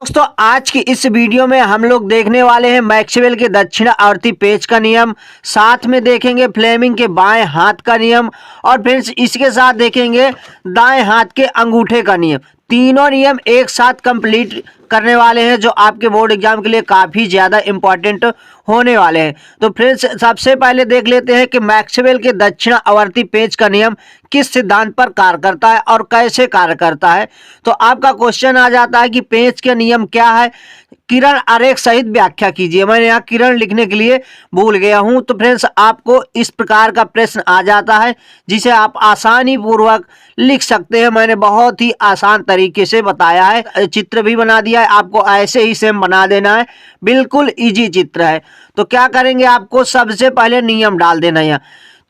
दोस्तों आज की इस वीडियो में हम लोग देखने वाले हैं मैक्सवेल के दक्षिणावर्ती पेच का नियम, साथ में देखेंगे फ्लेमिंग के बाएं हाथ का नियम और फ्रेंड्स इसके साथ देखेंगे दाएं हाथ के अंगूठे का नियम। तीनों नियम एक साथ कंप्लीट करने वाले हैं जो आपके बोर्ड एग्जाम के लिए काफ़ी ज़्यादा इम्पॉर्टेंट होने वाले हैं। तो फ्रेंड्स सबसे पहले देख लेते हैं कि मैक्सवेल के दक्षिणावर्ती पेच का नियम किस सिद्धांत पर कार्य करता है और कैसे कार्य करता है। तो आपका क्वेश्चन आ जाता है कि पेच के नियम क्या है, किरण आरेख सहित व्याख्या कीजिए। मैंने यहाँ किरण लिखने के लिए भूल गया हूँ। तो फ्रेंड्स आपको इस प्रकार का प्रश्न आ जाता है जिसे आप आसानी पूर्वक लिख सकते हैं। मैंने बहुत ही आसान तरीके से बताया है, चित्र भी बना दिया है, आपको ऐसे ही सेम बना देना है, बिल्कुल इजी चित्र है। तो क्या करेंगे, आपको सबसे पहले नियम डाल देना है।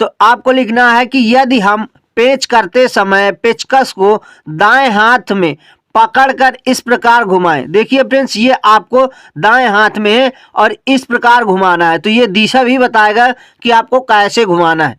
तो आपको लिखना है कि यदि हम पेच करते समय पेचकस को दाएं हाथ में पकड़कर इस प्रकार घुमाएं। देखिए फ्रेंड्स ये आपको दाएं हाथ में है और इस प्रकार घुमाना है। तो ये दिशा भी बताएगा कि आपको कैसे घुमाना है।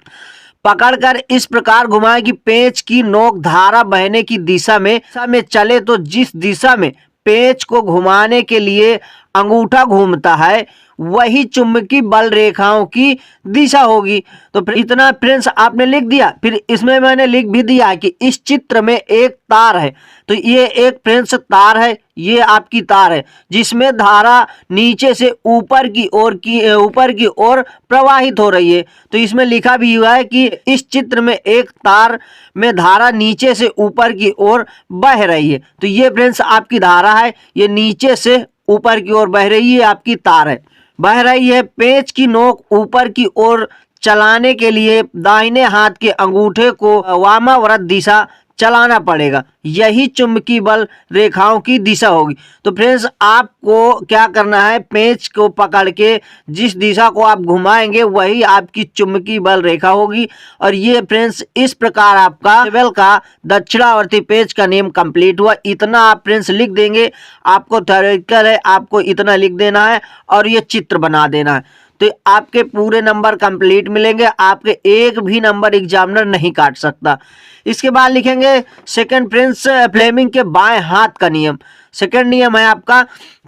पकड़कर इस प्रकार घुमाएं कि पेच की नोक धारा बहने की दिशा में चले, तो जिस दिशा में पेच को घुमाने के लिए अंगूठा घूमता है वही चुंबकीय बल रेखाओं की दिशा होगी। तो फिर इतना फ्रेंड्स आपने लिख दिया। फिर इसमें मैंने लिख भी दिया कि इस चित्र में एक तार है। तो ये एक फ्रेंड्स तार है, ये आपकी तार है जिसमें धारा नीचे से ऊपर की ओर प्रवाहित हो रही है। तो इसमें लिखा भी हुआ है कि इस चित्र में एक तार में धारा नीचे से ऊपर की ओर बह रही है। तो ये फ्रेंड्स आपकी धारा है, ये नीचे से ऊपर की ओर बह रही है, आपकी तार है, बह रही है। पेच की नोक ऊपर की ओर चलाने के लिए दाहिने हाथ के अंगूठे को वामावर्त दिशा चलाना पड़ेगा, यही चुंबकीय बल रेखाओं की दिशा होगी। तो फ्रेंड्स आपको क्या करना है, पेच को पकड़ के जिस दिशा को आप घुमाएंगे वही आपकी चुंबकीय बल रेखा होगी। और ये फ्रेंड्स इस प्रकार आपका मैक्सवेल का दक्षिणावर्ती पेच का नियम कंप्लीट हुआ। इतना आप फ्रेंड्स लिख देंगे, आपको थ्योरेटिकल है, आपको इतना लिख देना है और ये चित्र बना देना है। तो आपके पूरे नंबर कंप्लीट मिलेंगे, आपके एक भी नंबर एग्जामिनर नहीं काट सकता। इसके बाद लिखेंगे सेकंड फ्रेंड्स फ्लेमिंग के बाएं हाथ का नियम। सेकंड नियम है आपका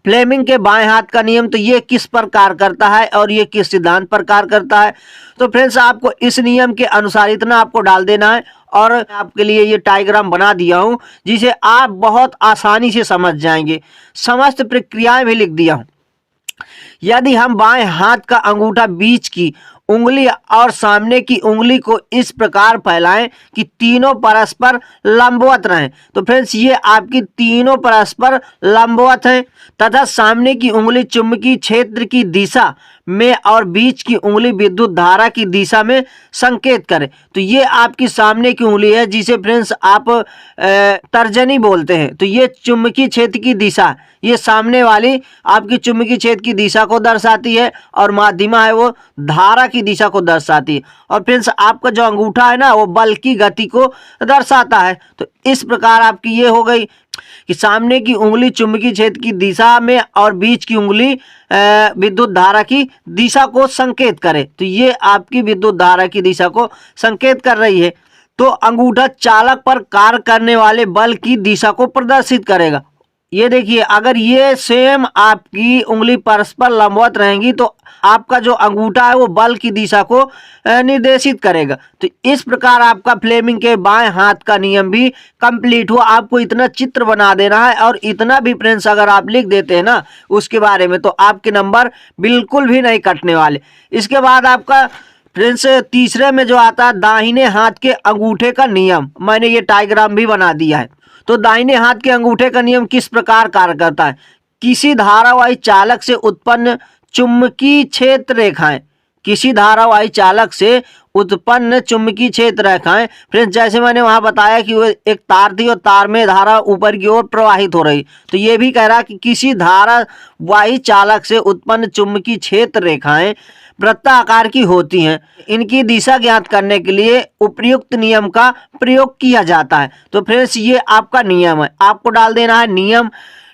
फ्लेमिंग के बाएं हाथ का नियम। तो ये किस पर कार्य करता है और ये किस सिद्धांत पर कार्य करता है। तो फ्रेंड्स आपको इस नियम के अनुसार इतना आपको डाल देना है और आपके लिए ये डायग्राम बना दिया हूँ जिसे आप बहुत आसानी से समझ जाएंगे। समस्त प्रक्रियाएं भी लिख दिया हूँ। यदि हम बाएं हाथ का अंगूठा बीच की उंगली और सामने की उंगली को इस प्रकार फैलाएं कि तीनों परस्पर लंबवत रहें। तो फ्रेंड्स ये आपकी तीनों परस्पर लंबवत हैं तथा सामने की उंगली चुंबकीय क्षेत्र की दिशा में और बीच की उंगली विद्युत धारा की दिशा में संकेत करें। तो ये आपकी सामने की उंगली है जिसे फ्रेंड्स आप तर्जनी बोलते हैं। तो ये चुंबकीय क्षेत्र की दिशा, ये सामने वाली आपकी चुंबकीय क्षेत्र की दिशा को दर्शाती है और माध्यमा है वो धारा की दिशा को दर्शाती है। और फ्रेंड्स आपका जो अंगूठा है ना वो बल की गति को दर्शाता है। तो इस प्रकार आपकी ये हो गई कि सामने की उंगली चुंबकीय क्षेत्र की दिशा में और बीच की उंगली विद्युत धारा की दिशा को संकेत करे। तो ये आपकी विद्युत धारा की दिशा को संकेत कर रही है। तो अंगूठा चालक पर कार्य करने वाले बल की दिशा को प्रदर्शित करेगा। ये देखिए अगर ये सेम आपकी उंगली परस्पर लंबवत रहेंगी तो आपका जो अंगूठा है वो बल की दिशा को निर्देशित करेगा। तो इस प्रकार आपका फ्लेमिंग के बाएं हाथ का नियम भी कंप्लीट हुआ। आपको इतना चित्र बना देना है और इतना भी फ्रेंड्स अगर आप लिख देते हैं ना उसके बारे में तो आपके नंबर बिल्कुल भी नहीं कटने वाले। इसके बाद आपका फ्रेंड्स तीसरे में जो आता है दाहिने हाथ के अंगूठे का नियम, मैंने ये डायग्राम भी बना दिया है। तो दाहिने हाथ के अंगूठे का नियम किस प्रकार कार्य करता है, किसी धारावाही चालक से उत्पन्न चुंबकीय क्षेत्र रेखाएं, किसी धारावाही चालक से उत्पन्न चुंबकीय क्षेत्र रेखाएं फ्रेंड्स जैसे मैंने वहां बताया कि वो एक तार थी और तार में धारा ऊपर की ओर प्रवाहित हो रही। तो ये भी कह रहा कि किसी धारावाही चालक से उत्पन्न चुंबकीय क्षेत्र रेखाएं वृत्ताकार की होती हैं, इनकी दिशा ज्ञात करने के लिए उपयुक्त नियम का प्रयोग किया जाता है। तो फ्रेंड्स ये आपका नियम है, आपको डाल देना है नियम।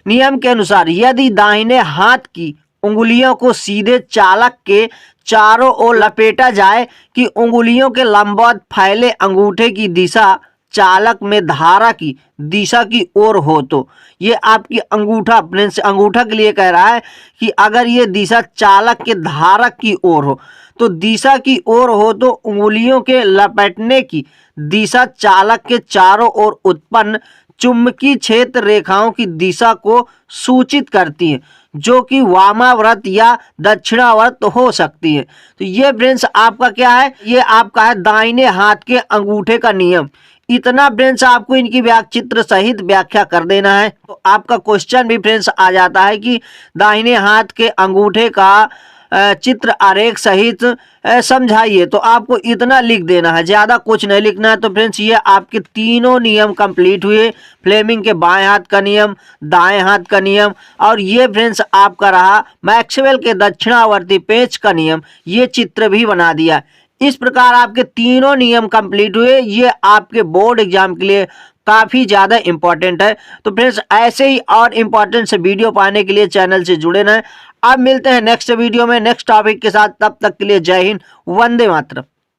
नियम के अनुसार यदि दाहिने हाथ की उंगलियों को सीधे चालक के चारों ओर लपेटा जाए कि उंगलियों के लंबवत फैले अंगूठे की दिशा चालक में धारा की दिशा की ओर हो तो। ये आपकी अंगूठा, फ्रेंड्स अंगूठा के लिए कह रहा है कि अगर ये दिशा चालक के धारक की ओर हो तो दिशा की ओर हो तो उंगलियों के लपेटने की दिशा चालक के चारों ओर उत्पन्न चुंबकीय क्षेत्र रेखाओं की दिशा को सूचित करती है, जो कि वामावर्त या दक्षिणावर्त हो सकती है। तो ये फ्रेंड्स आपका क्या है, ये आपका है दाहिने हाथ के अंगूठे का नियम। इतना फ्रेंड्स आपको इनकी चित्र सहित व्याख्या कर देना है। तो आपका क्वेश्चन भी फ्रेंड्स आ जाता है कि दाहिने हाथ के अंगूठे का चित्र आरेख सहित समझाइए। तो आपको इतना लिख देना है, ज़्यादा कुछ नहीं लिखना है। तो फ्रेंड्स ये आपके तीनों नियम कंप्लीट हुए, फ्लेमिंग के बाएं हाथ का नियम, दाएं हाथ का नियम, और ये फ्रेंड्स आपका रहा मैक्सवेल के दक्षिणावर्ती पेंच का नियम। ये चित्र भी बना दिया। इस प्रकार आपके तीनों नियम कंप्लीट हुए। ये आपके बोर्ड एग्जाम के लिए काफ़ी ज़्यादा इंपॉर्टेंट है। तो फ्रेंड्स ऐसे ही और इम्पॉर्टेंट से वीडियो पाने के लिए चैनल से जुड़े रहें। अब मिलते हैं नेक्स्ट वीडियो में नेक्स्ट टॉपिक के साथ। तब तक के लिए जय हिंद, वंदे मातरम।